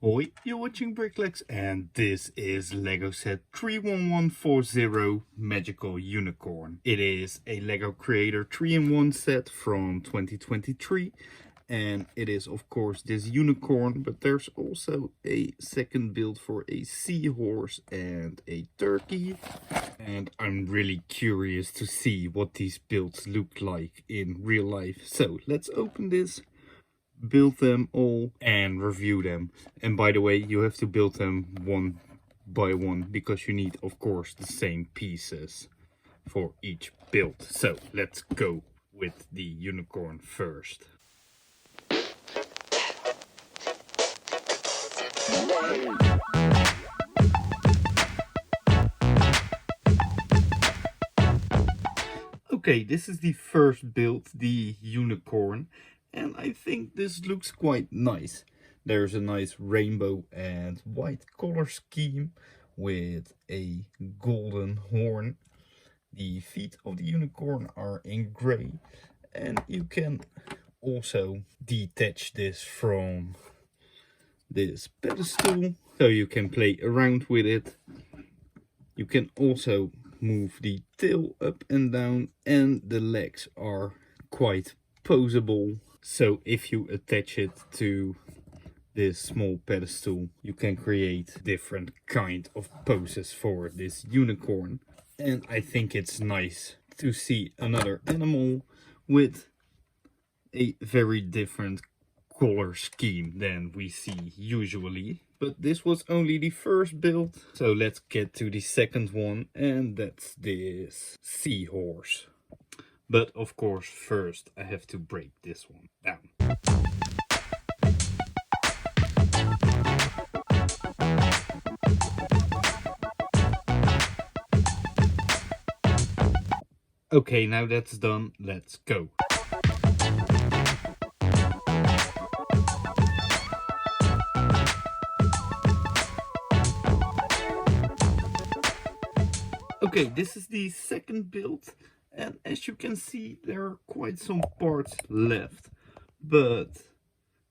Hoi, you're watching BrickLex and this is Lego set 31140 Magical Unicorn. It is a Lego Creator 3-in-1 set from 2023 and it is of course this unicorn, but there's also a second build for a seahorse and a turkey. And I'm really curious to see what these builds look like in real life. So let's open this, build them all and review them. And by the way, you have to build them one by one because you need of course the same pieces for each build. So let's go with the unicorn first. Okay, this is the first build, the unicorn, and I think this looks quite nice. There's a nice rainbow and white color scheme with a golden horn. The feet of the unicorn are in gray, and you can also detach this from this pedestal so you can play around with it. You can also move the tail up and down, and the legs are quite poseable. So if you attach it to this small pedestal, you can create different kind of poses for this unicorn. And I think it's nice to see another animal with a very different color scheme than we see usually. But this was only the first build, so let's get to the second one, and that's this seahorse. But of course first I have to break this one down. Okay, now that's done, let's go. Okay, this is the second build, and as you can see there are quite some parts left, but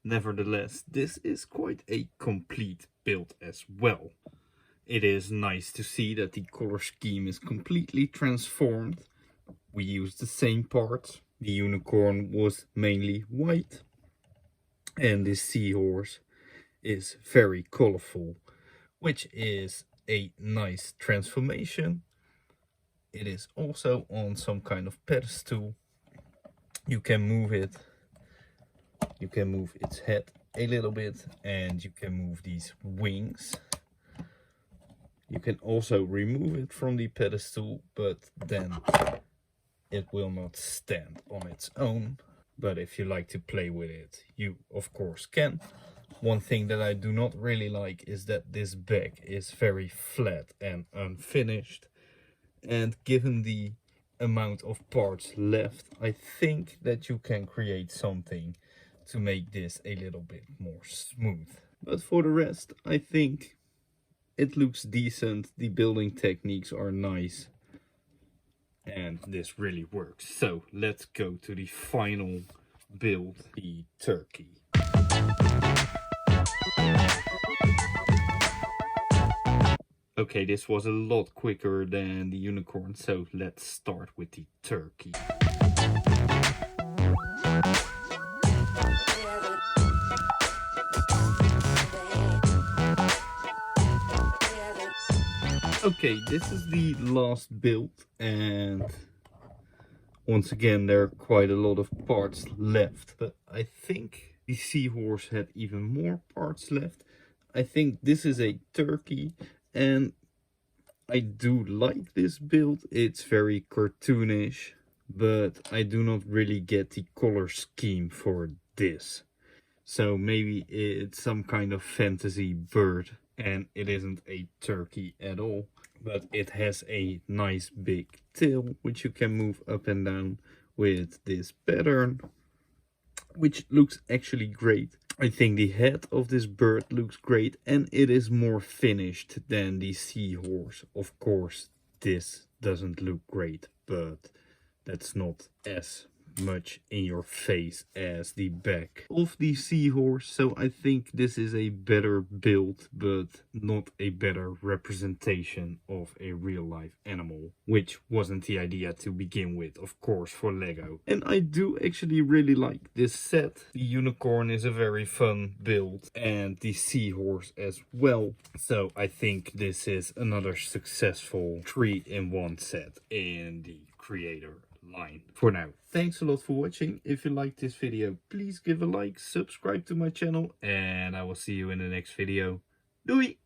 nevertheless this is quite a complete build as well. It is nice to see that the color scheme is completely transformed. We used the same parts. The unicorn was mainly white, and this seahorse is very colorful, which is a nice transformation. It is also on some kind of pedestal. You can move it. You can move its head a little bit, and you can move these wings. You can also remove it from the pedestal, but then it will not stand on its own. But if you like to play with it, you of course can. One thing that I do not really like is that this back is very flat and unfinished. And given the amount of parts left, I think that you can create something to make this a little bit more smooth. But for the rest, I think it looks decent. The building techniques are nice. And this really works. So let's go to the final build, the turkey. Okay, this was a lot quicker than the unicorn, so let's start with the turkey. Okay, this is the last build, and once again there are quite a lot of parts left, but I think the seahorse had even more parts left. I think this is a turkey, and I do like this build. It's very cartoonish, but I do not really get the color scheme for this. So maybe it's some kind of fantasy bird, and it isn't a turkey at all. But it has a nice big tail, which you can move up and down with this pattern, which looks actually great. I think the head of this bird looks great, and it is more finished than the seahorse. Of course, this doesn't look great, but that's not as much in your face as the back of the seahorse. So I think this is a better build, but not a better representation of a real life animal, which wasn't the idea to begin with, of course, for Lego. And I do actually really like this set. The unicorn is a very fun build, and the seahorse as well. So I think this is another successful 3-in-1 set in the creator line. For now, thanks a lot for watching. If you liked this video, please give a like, subscribe to my channel, and I will see you in the next video. Doei!